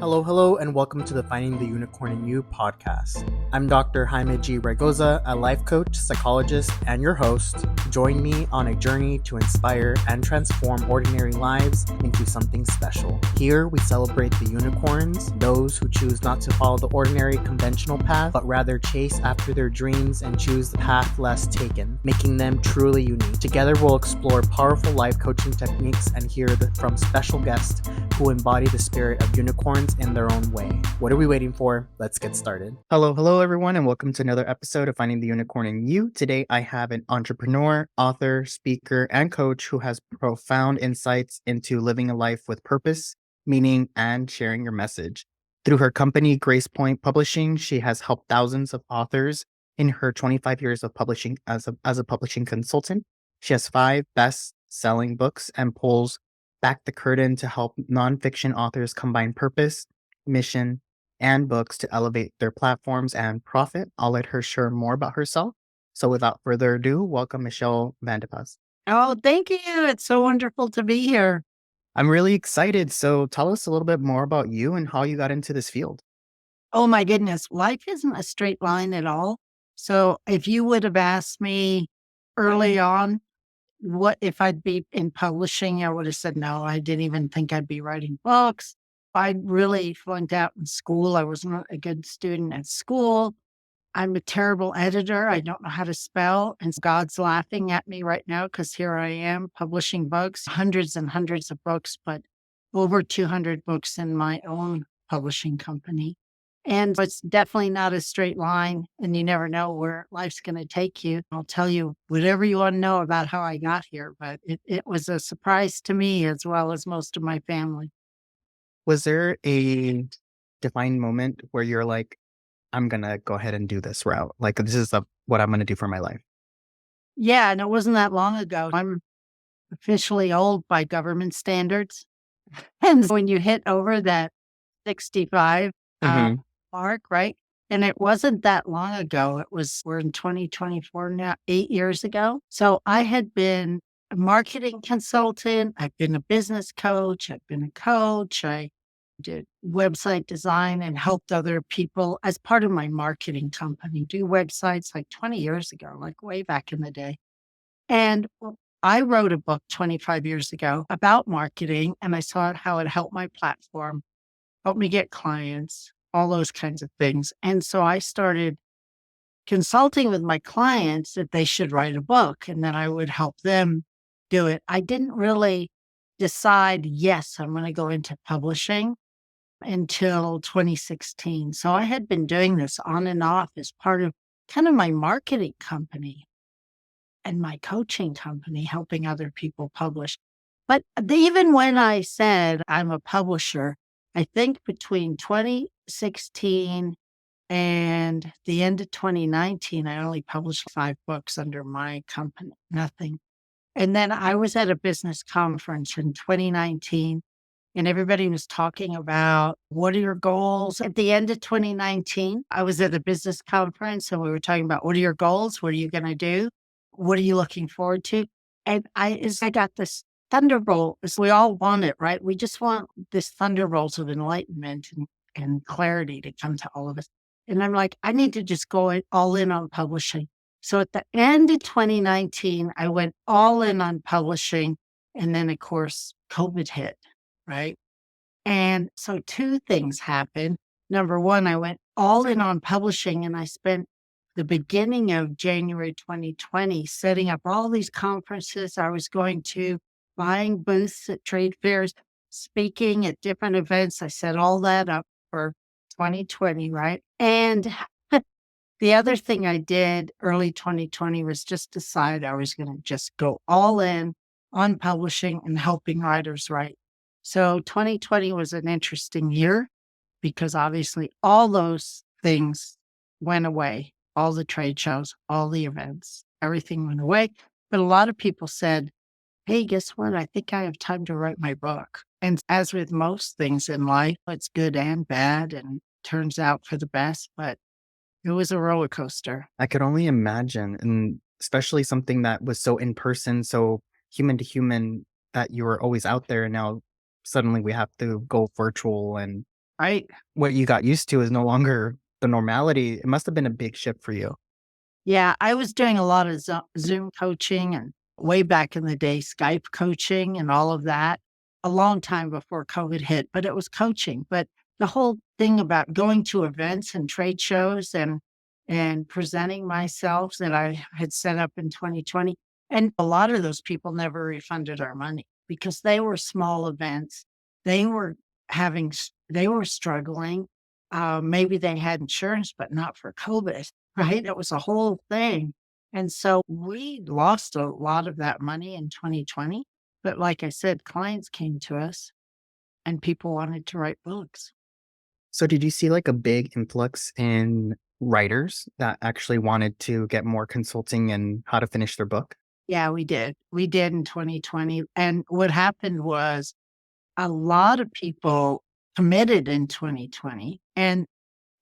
Hello, and welcome to the Finding the Unicorn in You podcast. I'm Dr. Jaime G. Raygoza, a life coach, psychologist, and your host. Join me on a journey to inspire and transform ordinary lives into something special. Here, we celebrate the unicorns, those who choose not to follow the ordinary conventional path, but rather chase after their dreams and choose the path less taken, making them truly unique. Together, we'll explore powerful life coaching techniques and hear from special guests who embody the spirit of unicorns in their own way. What are we waiting for? Let's get started. Hello, everyone, and welcome to another episode of Finding the Unicorn in You. Today, I have an entrepreneur, author, speaker, and coach who has profound insights into living a life with purpose, meaning, and sharing your message. Through her company, Grace Point Publishing, she has helped thousands of authors in her 25 years of publishing as a publishing consultant. She has 5 best-selling books and pulls back the curtain to help nonfiction authors combine purpose, mission, and books to elevate their platforms and profit. I'll let her share more about herself. So without further ado, welcome Michelle Vandepas. Oh, thank you. It's so wonderful to be here. I'm really excited. So tell us a little bit more about you and how you got into this field. Oh my goodness. Life isn't a straight line at all. So if you would have asked me early on, what if I'd be in publishing, I would have said, no, I didn't even think I'd be writing books. I really flunked out in school. I was not a good student at school. I'm a terrible editor. I don't know how to spell. And God's laughing at me right now because here I am publishing books, hundreds and hundreds of books, but over 200 books in my own publishing company. And it's definitely not a straight line, and you never know where life's going to take you. I'll tell you whatever you want to know about how I got here, but it was a surprise to me as well as most of my family. Was there a defined moment where you're like, I'm going to go ahead and do this route? Like, this is what I'm going to do for my life. Yeah, and it wasn't that long ago. I'm officially old by government standards. And when you hit over that 65 mark, right? And it wasn't that long ago. We're in 2024 now, 8 years ago. So I had been a marketing consultant. I've been a business coach. I've been a coach. I did website design and helped other people as part of my marketing company do websites like 20 years ago, like way back in the day. And I wrote a book 25 years ago about marketing, and I saw how it helped my platform, helped me get clients, all those kinds of things. And so I started consulting with my clients that they should write a book, and then I would help them do it. I didn't really decide, yes, I'm going to go into publishing until 2016. So I had been doing this on and off as part of kind of my marketing company and my coaching company, helping other people publish. But even when I said I'm a publisher, I think between 2016 and the end of 2019, I only published 5 books under my company, nothing. And then I was at a business conference in 2019, and everybody was talking about what are your goals? At the end of 2019, I was at a business conference and we were talking about what are your goals? What are you going to do? What are you looking forward to? And I got this thunderbolt, as we all want it, right? We just want this thunderbolt of enlightenment and clarity to come to all of us. And I'm like, I need to just go all in on publishing. So at the end of 2019, I went all in on publishing. And then, of course, COVID hit, right? And so 2 things happened. Number one, I went all in on publishing, and I spent the beginning of January 2020 setting up all these conferences I was going to, buying booths at trade fairs, speaking at different events. I set all that up for 2020, right? And the other thing I did early 2020 was just decide I was going to just go all in on publishing and helping writers write. So 2020 was an interesting year because obviously all those things went away. All the trade shows, all the events, everything went away. But a lot of people said, hey, guess what? I think I have time to write my book. And as with most things in life, it's good and bad and turns out for the best. But it was a roller coaster. I could only imagine, and especially something that was so in person, so human to human, that you were always out there. And now suddenly we have to go virtual. And right? What you got used to is no longer the normality. It must have been a big shift for you. Yeah, I was doing a lot of Zoom coaching and way back in the day, Skype coaching and all of that a long time before COVID hit, but it was coaching. But the whole thing about going to events and trade shows and presenting myself that I had set up in 2020, and a lot of those people never refunded our money because they were small events. They were they were struggling. Maybe they had insurance, but not for COVID. Right? It was a whole thing. And so we lost a lot of that money in 2020. But like I said, clients came to us and people wanted to write books. So did you see like a big influx in writers that actually wanted to get more consulting and how to finish their book? Yeah, we did. We did in 2020. And what happened was a lot of people committed in 2020. And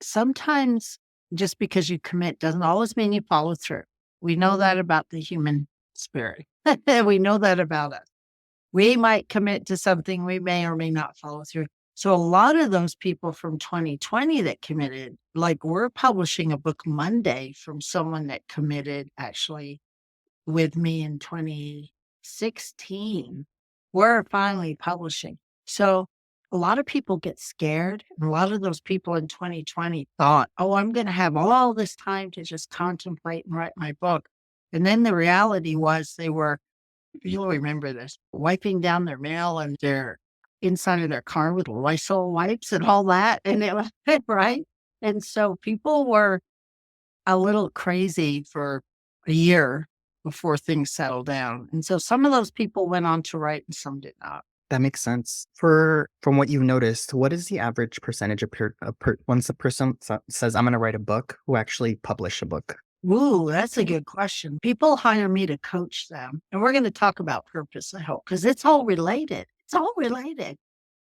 sometimes just because you commit doesn't always mean you follow through. We know that about the human spirit. We know that about us. We might commit to something, we may or may not follow through. So a lot of those people from 2020 that committed, like we're publishing a book Monday from someone that committed actually with me in 2016. We're finally publishing. So a lot of people get scared. And a lot of those people in 2020 thought, oh, I'm going to have all this time to just contemplate and write my book. And then the reality was they were, you'll remember this, wiping down their mail and their inside of their car with Lysol wipes and all that. And it was right. And so people were a little crazy for a year before things settled down. And so some of those people went on to write and some did not. That makes sense. From what you've noticed, what is the average percentage of once a person says, I'm going to write a book, who actually publish a book? Ooh, that's a good question. People hire me to coach them. And we're going to talk about purpose, I hope, because it's all related. It's all related.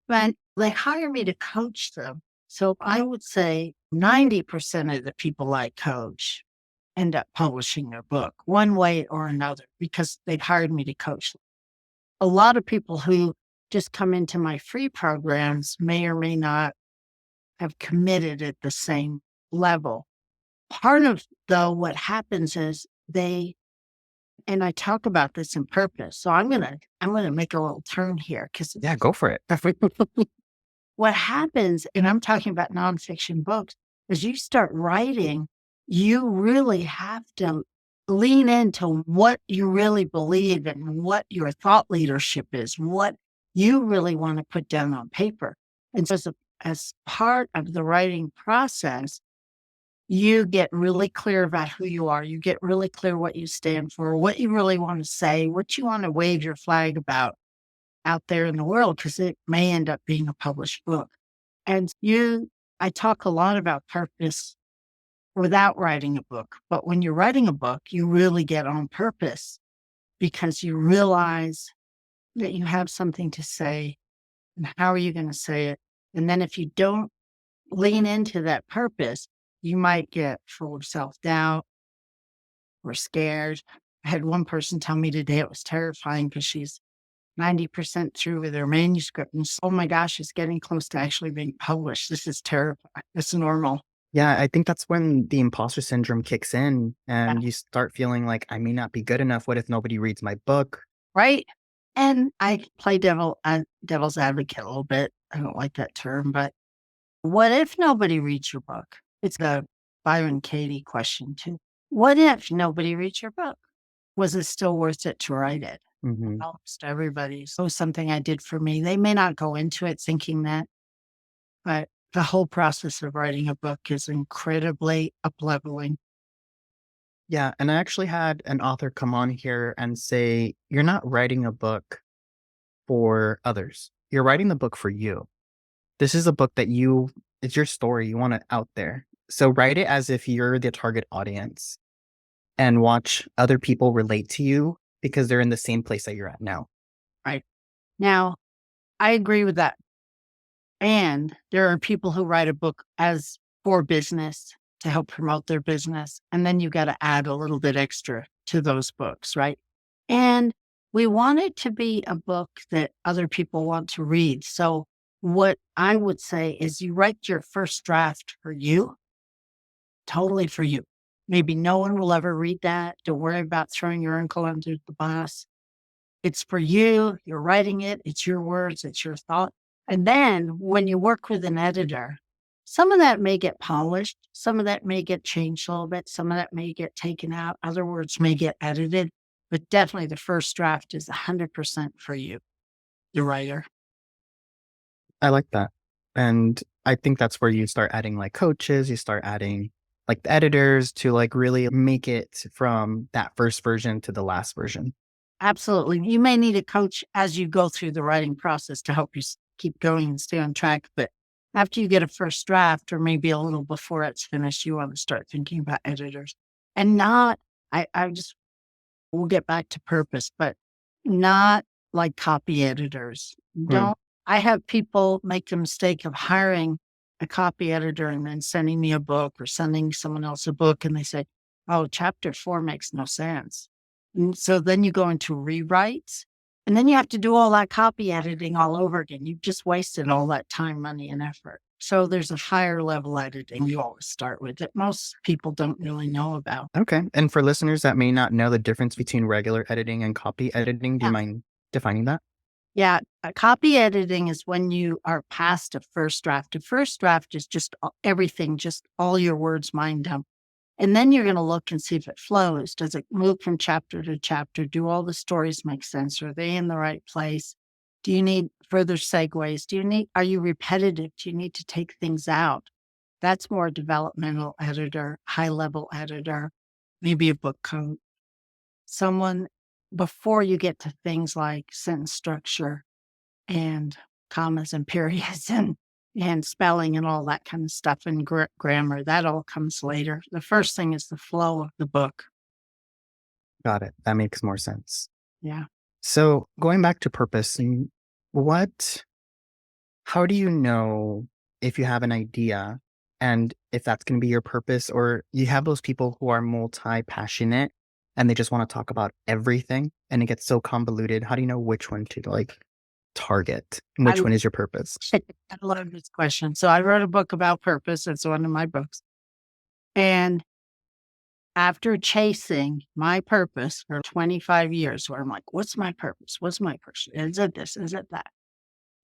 But they hire me to coach them. So I would say 90% of the people I coach end up publishing their book one way or another because they've hired me to coach them. A lot of people who just come into my free programs may or may not have committed at the same level. Part of, though, what happens is and I talk about this in purpose. So I'm gonna make a little turn here because Yeah, go for it. what happens, and I'm talking about nonfiction books, is you start writing, you really have to lean into what you really believe and what your thought leadership is, what you really want to put down on paper. And so as part of the writing process, you get really clear about who you are. You get really clear what you stand for, what you really want to say, what you want to wave your flag about out there in the world, because it may end up being a published book. And I talk a lot about purpose without writing a book. But when you're writing a book, you really get on purpose because you realize that you have something to say and how are you going to say it? And then if you don't lean into that purpose, you might get full of self-doubt or scared. I had one person tell me today it was terrifying because she's 90% through with her manuscript. And oh my gosh, it's getting close to actually being published. This is terrifying. It's normal. Yeah, I think that's when the imposter syndrome kicks in and Yeah. you start feeling like I may not be good enough. What if nobody reads my book? Right. And I play devil's advocate a little bit. I don't like that term, but what if nobody reads your book? It's the Byron Katie question too. What if nobody reads your book? Was it still worth it to write it? Hmm. Almost everybody. So something I did for me. They may not go into it thinking that, but the whole process of writing a book is incredibly up-leveling. Yeah, and I actually had an author come on here and say, you're not writing a book for others. You're writing the book for you. This is a book it's your story. You want it out there. So write it as if you're the target audience and watch other people relate to you because they're in the same place that you're at now. Right. Now, I agree with that. And there are people who write a book as for business to help promote their business. And then you got to add a little bit extra to those books, right? And we want it to be a book that other people want to read. So what I would say is you write your first draft for you, totally for you. Maybe no one will ever read that. Don't worry about throwing your uncle under the bus. It's for you. You're writing it. It's your words. It's your thought. And then when you work with an editor, some of that may get polished. Some of that may get changed a little bit. Some of that may get taken out. Other words may get edited. But definitely the first draft is 100% for you, the writer. I like that. And I think that's where you start adding like coaches, you start adding like the editors to like really make it from that first version to the last version. Absolutely. You may need a coach as you go through the writing process to help you keep going and stay on track. But after you get a first draft, or maybe a little before it's finished, you want to start thinking about editors and not, we'll get back to purpose, but not like copy editors. Don't, I have people make the mistake of hiring a copy editor and then sending me a book or sending someone else a book. And they say, oh, chapter 4 makes no sense. And so then you go into rewrites and then you have to do all that copy editing all over again. You've just wasted all that time, money, and effort. So there's a higher level editing you always start with that most people don't really know about. Okay. And for listeners that may not know the difference between regular editing and copy editing, do you mind defining that? Yeah. Copy editing is when you are past a first draft. A first draft is just everything, just all your words mined up. And then you're going to look and see if it flows. Does it move from chapter to chapter? Do all the stories make sense? Are they in the right place? Do you need further segues? Are you repetitive? Do you need to take things out? That's more developmental editor, high level editor, maybe a book coach. Someone before you get to things like sentence structure and commas and periods and spelling and all that kind of stuff and grammar. That all comes later. The first thing is the flow of the book. Got it. That makes more sense. Yeah. So going back to purpose, how do you know if you have an idea and if that's going to be your purpose, or you have those people who are multi-passionate and they just want to talk about everything and it gets so convoluted? How do you know which one to like target and which one is your purpose? I love this question. So I wrote a book about purpose. It's one of my books. And after chasing my purpose for 25 years, where I'm like, what's my purpose? What's my purpose? Is it this? Is it that?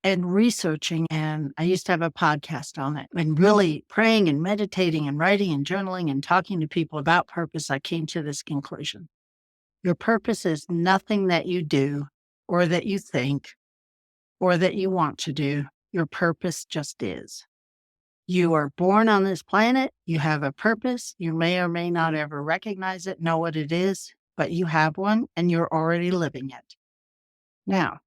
And researching, and I used to have a podcast on it, and really praying and meditating and writing and journaling and talking to people about purpose, I came to this conclusion. Your purpose is nothing that you do or that you think or that you want to do. Your purpose just is. You are born on this planet. You have a purpose. You may or may not ever recognize it, know what it is, but you have one and you're already living it. Now,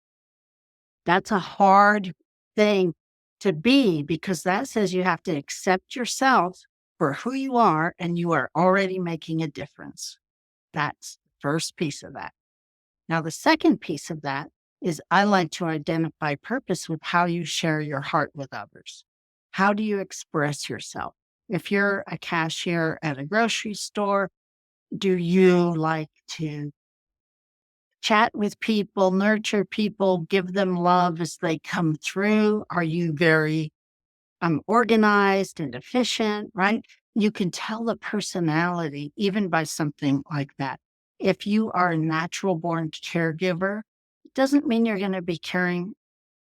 that's a hard thing to be because that says you have to accept yourself for who you are and you are already making a difference. That's the first piece of that. Now, the second piece of that is I like to identify purpose with how you share your heart with others. How do you express yourself? If you're a cashier at a grocery store, do you like to chat with people, nurture people, give them love as they come through? Are you very organized and efficient, right? You can tell the personality even by something like that. If you are a natural born caregiver, it doesn't mean you're going to be caring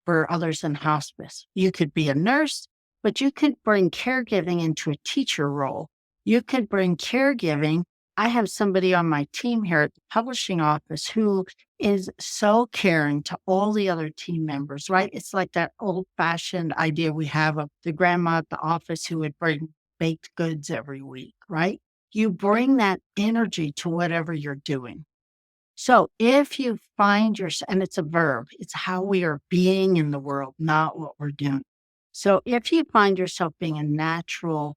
for others in hospice. You could be a nurse, but you could bring caregiving into a teacher role. You could bring caregiving. I have somebody on my team here at the publishing office who is so caring to all the other team members, right? It's like that old fashioned idea we have of the grandma at the office who would bring baked goods every week, right? You bring that energy to whatever you're doing. So if you find yourself, and it's a verb, it's how we are being in the world, not what we're doing. So if you find yourself being a natural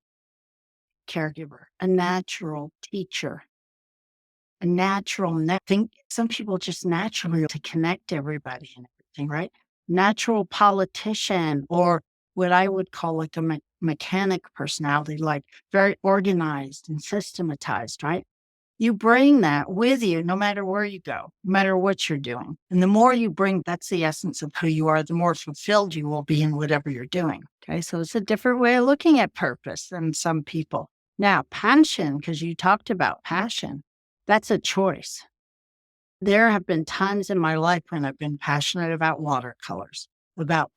caregiver, a natural teacher, a natural, some people just naturally to connect everybody and everything, right? Natural politician, or what I would call like a mechanic personality, like very organized and systematized, right? You bring that with you no matter where you go, no matter what you're doing. And the more you bring, that's the essence of who you are, the more fulfilled you will be in whatever you're doing. Okay. So it's a different way of looking at purpose than some people. Now, passion, because you talked about passion, that's a choice. There have been times in my life when I've been passionate about watercolors,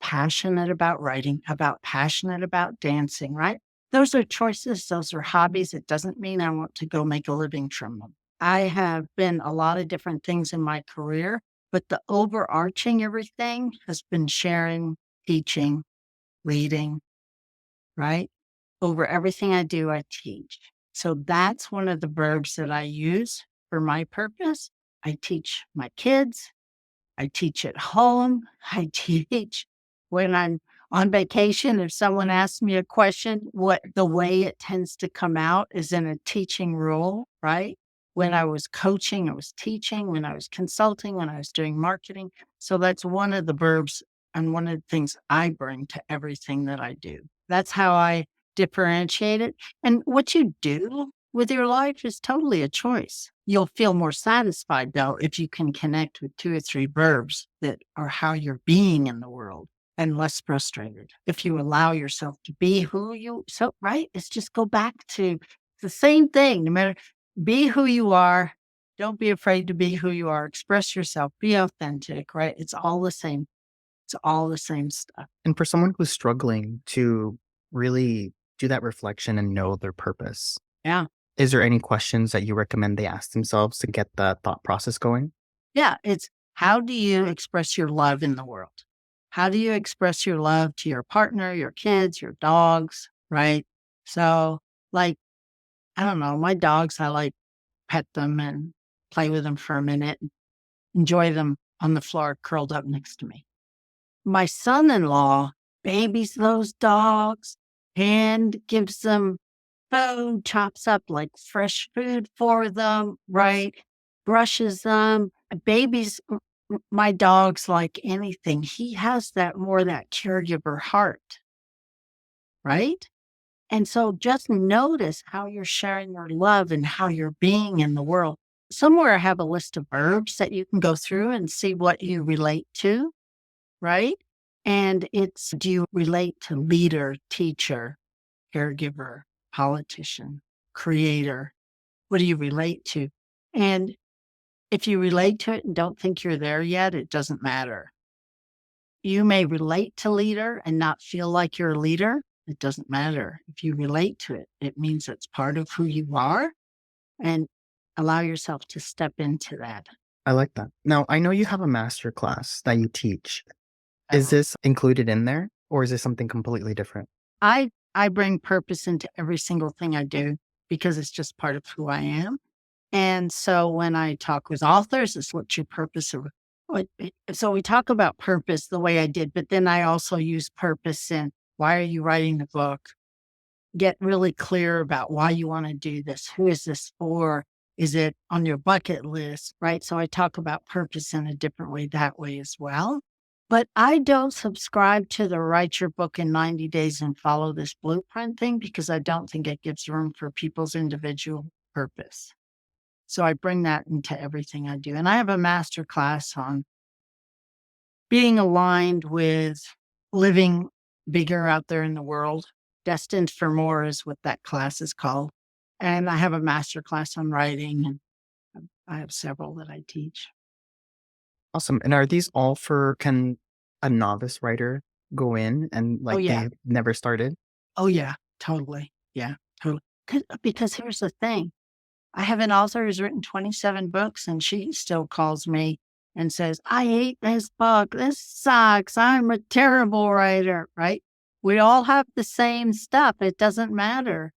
passionate about writing, passionate about dancing, right? Those are choices. Those are hobbies. It doesn't mean I want to go make a living from them. I have been a lot of different things in my career, but the overarching everything has been sharing, teaching, leading, right? Over everything I do, I teach. So that's one of the verbs that I use for my purpose. I teach my kids. I teach at home. I teach when I'm on vacation. If someone asks me a question, what the way it tends to come out is in a teaching role, right? When I was coaching, I was teaching. When I was consulting, when I was doing marketing. So that's one of the verbs and one of the things I bring to everything that I do. That's how I differentiate it. And what you do with your life is totally a choice. You'll feel more satisfied, though, if you can connect with 2 or 3 verbs that are how you're being in the world, and less frustrated if you allow yourself to be who you so right? It's just go back to the same thing, no matter be who you are. Don't be afraid to be who you are. Express yourself, be authentic, right? It's all the same. It's all the same stuff. And for someone who's struggling to really do that reflection and know their purpose, Yeah. is there any questions that you recommend they ask themselves to get the thought process going? Yeah, it's how do you express your love in the world? How do you express your love to your partner, your kids, your dogs, right? So, like, I don't know, my dogs, I like pet them and play with them for a minute, and enjoy them on the floor curled up next to me. My son-in-law babies those dogs and gives them food, chops up like fresh food for them, right? Brushes them. Babies, my dog's like anything. He has that caregiver heart, right? And so just notice how you're sharing your love and how you're being in the world. Somewhere I have a list of verbs that you can go through and see what you relate to, right? And it's, do you relate to leader, teacher, caregiver, politician, creator? What do you relate to? And if you relate to it and don't think you're there yet, it doesn't matter. You may relate to leader and not feel like you're a leader. It doesn't matter. If you relate to it, it means it's part of who you are, and allow yourself to step into that. I like that. Now, I know you have a master class that you teach. Is Uh, this included in there or is this something completely different? I bring purpose into every single thing I do because it's just part of who I am. And so when I talk with authors, it's what's your purpose? So we talk about purpose the way I did, but then I also use purpose in why are you writing the book? Get really clear about why you want to do this. Who is this for? Is it on your bucket list? Right. So I talk about purpose in a different way that way as well. But I don't subscribe to the write your book in 90 days and follow this blueprint thing because I don't think it gives room for people's individual purpose. So I bring that into everything I do. And I have a master class on being aligned with living bigger out there in the world. Destined for More is what that class is called. And I have a master class on writing, and I have several that I teach. Awesome. And are these all for, can a novice writer go in and Oh, like yeah. they never started? Oh, yeah. Totally. Yeah. Totally. Because here's the thing. I have an author who's written 27 books, and she still calls me and says, I hate this book. This sucks. I'm a terrible writer, right? We all have the same stuff. It doesn't matter.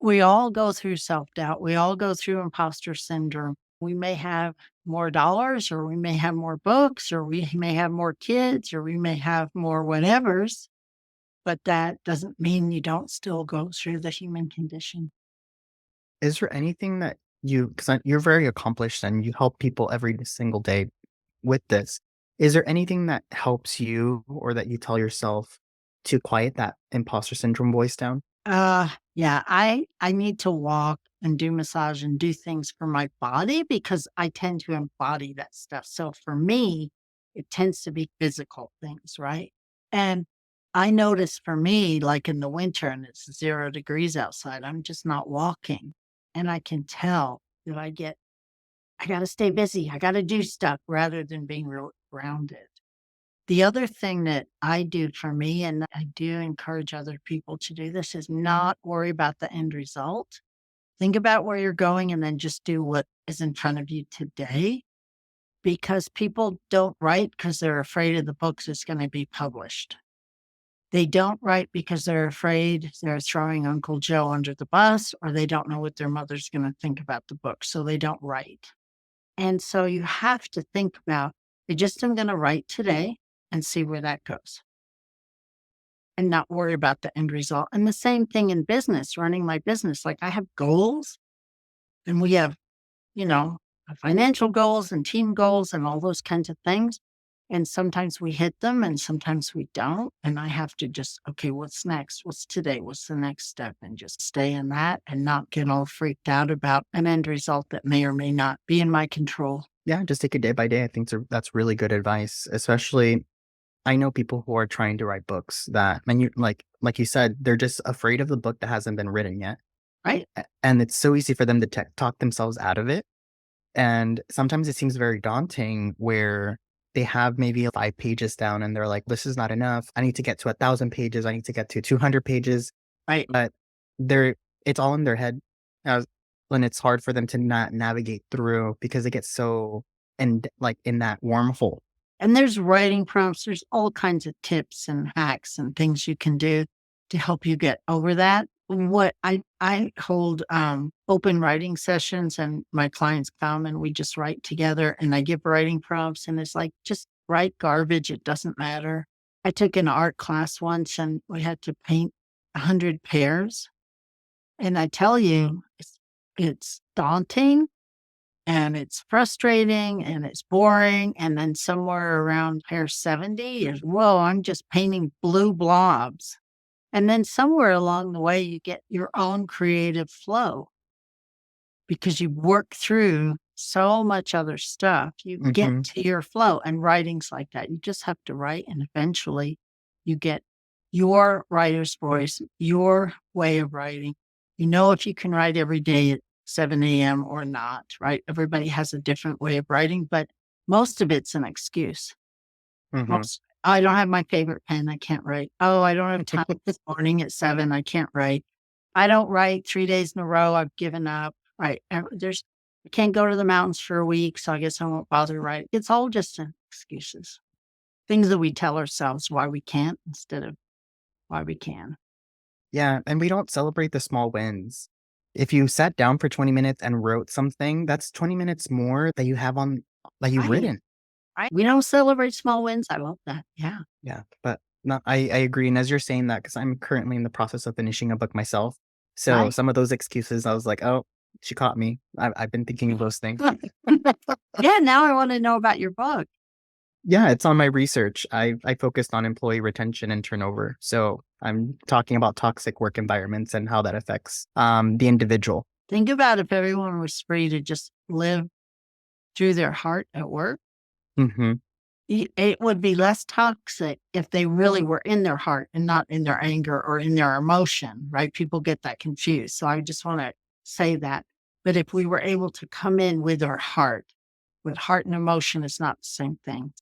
We all go through self-doubt. We all go through imposter syndrome. We may have more dollars, or we may have more books, or we may have more kids, or we may have more whatevers, but that doesn't mean you don't still go through the human condition. Is there anything that you, because you're very accomplished and you help people every single day with this. Is there anything that helps you or that you tell yourself to quiet that imposter syndrome voice down? Yeah, I need to walk and do massage and do things for my body because I tend to embody that stuff. So for me, it tends to be physical things, right? And I notice for me, like in the winter and it's 0 degrees outside, I'm just not walking. And I can tell that I got to stay busy. I got to do stuff rather than being real grounded. The other thing that I do for me, and I do encourage other people to do this, is not worry about the end result. Think about where you're going and then just do what is in front of you today. Because people don't write because they're afraid of the books that's going to be published. They don't write because they're afraid they're throwing Uncle Joe under the bus or they don't know what their mother's going to think about the book. So they don't write. And so you have to think about, I just am going to write today and see where that goes and not worry about the end result. And the same thing in business, running my business. Like I have goals and we have, you know, financial goals and team goals and all those kinds of things. And sometimes we hit them and sometimes we don't. And I have to just, okay, what's next? What's today? What's the next step? And just stay in that and not get all freaked out about an end result that may or may not be in my control. Yeah, just take it day by day. I think that's really good advice. Especially, I know people who are trying to write books that, and you like you said, they're just afraid of the book that hasn't been written yet, Right. and it's so easy for them to talk themselves out of it. And sometimes it seems very daunting where they have maybe 5 pages down, and they're like, "This is not enough. I need to get to 1,000 pages. I need to get to 200 pages." Right. But they're it's all in their head, as and it's hard for them to not navigate through because they get so in that wormhole. And there's writing prompts. There's all kinds of tips and hacks and things you can do to help you get over that. What I hold open writing sessions and my clients come and we just write together and I give writing prompts and it's like just write garbage. It doesn't matter. I took an art class once and we had to paint 100 pears. And I tell you, it's daunting and it's frustrating and it's boring. And then somewhere around pair 70 is, whoa, I'm just painting blue blobs. And then somewhere along the way, you get your own creative flow because you work through so much other stuff. You get to your flow, and writing's like that. You just have to write, and eventually you get your writer's voice, your way of writing. You know, if you can write every day at 7 a.m. or not, right? Everybody has a different way of writing, but most of it's an excuse. Most, I don't have my favorite pen. I can't write. Oh, I don't have time this morning at 7. I can't write. I don't write 3 days in a row. I've given up. Right. I can't go to the mountains for a week, so I guess I won't bother writing. It's all just excuses. Things that we tell ourselves why we can't instead of why we can. Yeah, and we don't celebrate the small wins. If you sat down for 20 minutes and wrote something, that's 20 minutes more that you've Right. written. Right. We don't celebrate small wins. I love that. Yeah. Yeah, but no, I agree. And as you're saying that, because I'm currently in the process of finishing a book myself. So Right. some of those excuses, I was like, oh, she caught me. I've been thinking of those things. Yeah. Now I want to know about your book. Yeah, it's on my research. I focused on employee retention and turnover. So I'm talking about toxic work environments and how that affects the individual. Think about if everyone was free to just live through their heart at work. Hmm. It would be less toxic if they really were in their heart and not in their anger or in their emotion, right? People get that confused. So I just want to say that. But if we were able to come in with our heart, with heart and emotion, it's not the same thing.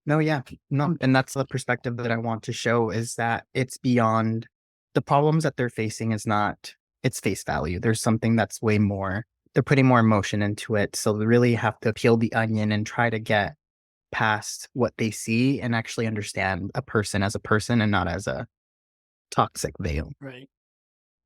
No, yeah, no. And that's the perspective that I want to show is that it's beyond the problems that they're facing is not its face value. There's something that's way more. They're putting more emotion into it. So they really have to peel the onion and try to get past what they see and actually understand a person as a person and not as a toxic veil. Right.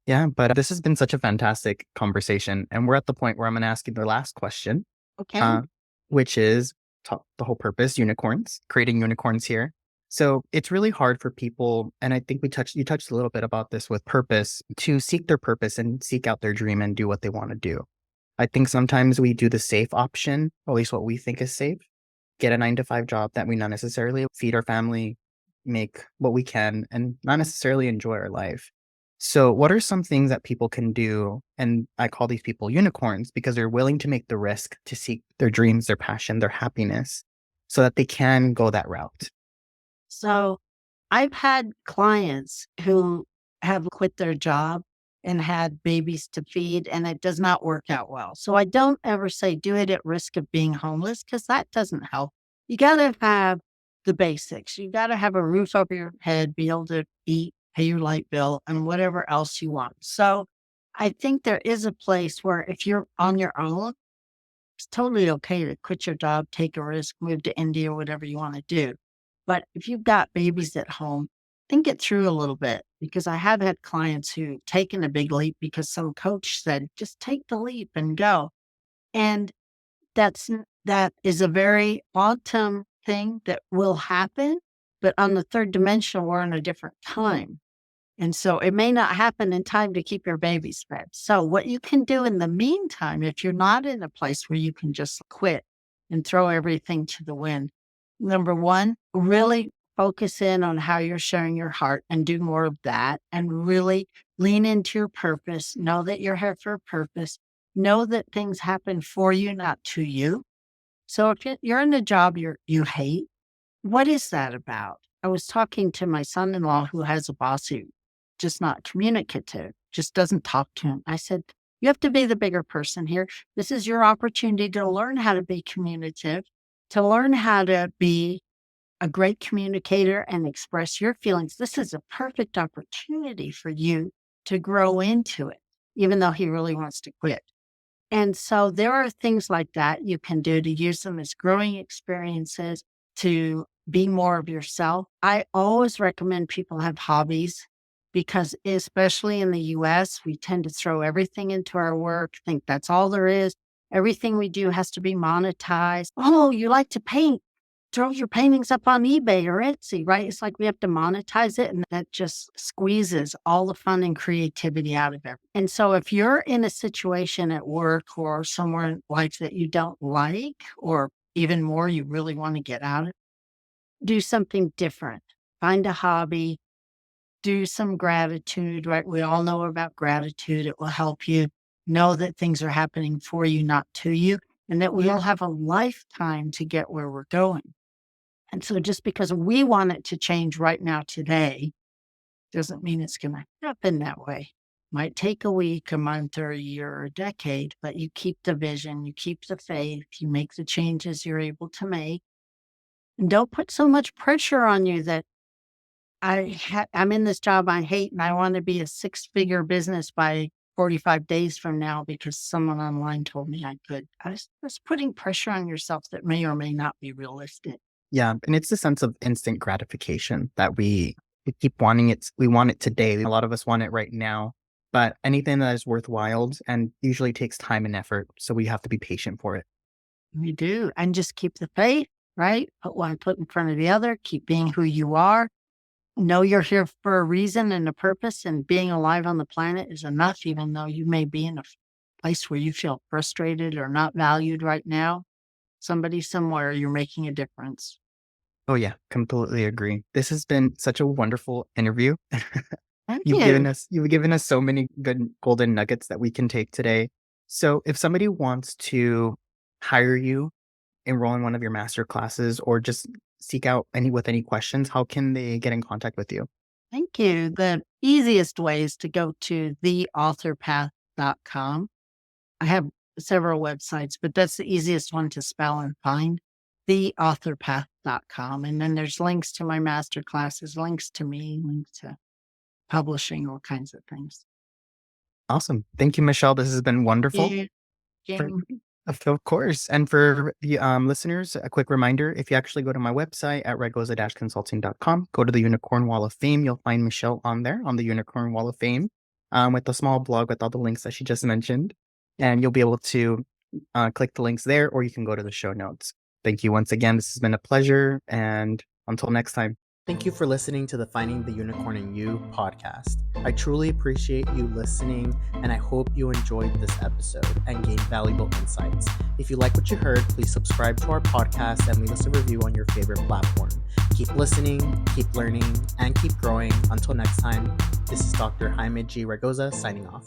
Yeah, but this has been such a fantastic conversation. And we're at the point where I'm going to ask you the last question, Okay. uh, which is the whole purpose, unicorns, creating unicorns here. So it's really hard for people, and I think you touched a little bit about this with purpose, to seek their purpose and seek out their dream and do what they want to do. I think sometimes we do the safe option, or at least what we think is safe, get a 9 to 5 job that we not necessarily feed our family, make what we can, and not necessarily enjoy our life. So, what are some things that people can do? And I call these people unicorns because they're willing to make the risk to seek their dreams, their passion, their happiness so that they can go that route. So I've had clients who have quit their job and had babies to feed, and it does not work out well. So I don't ever say do it at risk of being homeless because that doesn't help. You got to have the basics. You got to have a roof over your head, be able to eat, pay your light bill, and whatever else you want. So I think there is a place where if you're on your own, it's totally okay to quit your job, take a risk, move to India, whatever you want to do. But if you've got babies at home, think it through a little bit because I have had clients who taken a big leap because some coach said, just take the leap and go. And that is a very autumn thing that will happen. But on the third dimension, we're in a different time. And so it may not happen in time to keep your babies fed. So what you can do in the meantime, if you're not in a place where you can just quit and throw everything to the wind, number one, really focus in on how you're sharing your heart and do more of that and really lean into your purpose. Know that you're here for a purpose. Know that things happen for you, not to you. So if you're in a job you hate, what is that about? I was talking to my son-in-law who has a boss who just not communicative, just doesn't talk to him. I said, you have to be the bigger person here. This is your opportunity to learn how to be communicative, to learn how to be a great communicator and express your feelings. This is a perfect opportunity for you to grow into it, even though he really wants to quit. And so there are things like that you can do to use them as growing experiences to be more of yourself. I always recommend people have hobbies because especially in the US, we tend to throw everything into our work, think that's all there is. Everything we do has to be monetized. Oh, you like to paint? Throw your paintings up on eBay or Etsy, right? It's like we have to monetize it, and that just squeezes all the fun and creativity out of it. And so if you're in a situation at work or somewhere in life that you don't like, or even more, you really want to get out of, do something different. Find a hobby, do some gratitude, right? We all know about gratitude. It will help you know that things are happening for you, not to you, and that we all have a lifetime to get where we're going. And so just because we want it to change right now today, doesn't mean it's going to happen that way. Might take a week, a month, or a year, or a decade, but you keep the vision, you keep the faith, you make the changes you're able to make. And don't put so much pressure on you that I'm in this job I hate and I want to be a 6-figure business by 45 days from now because someone online told me I could. I was putting pressure on yourself that may or may not be realistic. Yeah. And it's the sense of instant gratification that we keep wanting it. We want it today. A lot of us want it right now, but anything that is worthwhile and usually takes time and effort. So we have to be patient for it. We do. And just keep the faith, right? Put one foot in front of the other. Keep being who you are. Know you're here for a reason and a purpose, and being alive on the planet is enough, even though you may be in a place where you feel frustrated or not valued right now. Somebody somewhere, you're making a difference. Oh yeah, completely agree. This has been such a wonderful interview. Thank You've you. given us so many good golden nuggets that we can take today. So if somebody wants to hire you, enroll in one of your master classes, or just seek out any questions, how can they get in contact with you? Thank you. The easiest way is to go to theauthorpath.com. I have several websites, but that's the easiest one to spell and find, theauthorpath.com. And then there's links to my master classes, links to me, links to publishing, all kinds of things. Awesome. Thank you, Michelle. This has been wonderful. Yeah. Of course. And for the listeners, a quick reminder, if you actually go to my website at raygoza-consulting.com, go to the Unicorn Wall of Fame, you'll find Michelle on there on the Unicorn Wall of Fame with a small blog with all the links that she just mentioned. And you'll be able to click the links there, or you can go to the show notes. Thank you once again. This has been a pleasure. And until next time. Thank you for listening to the Finding the Unicorn in You podcast. I truly appreciate you listening, and I hope you enjoyed this episode and gained valuable insights. If you like what you heard, please subscribe to our podcast and leave us a review on your favorite platform. Keep listening, keep learning, and keep growing. Until next time, this is Dr. Jaime G. Raygoza signing off.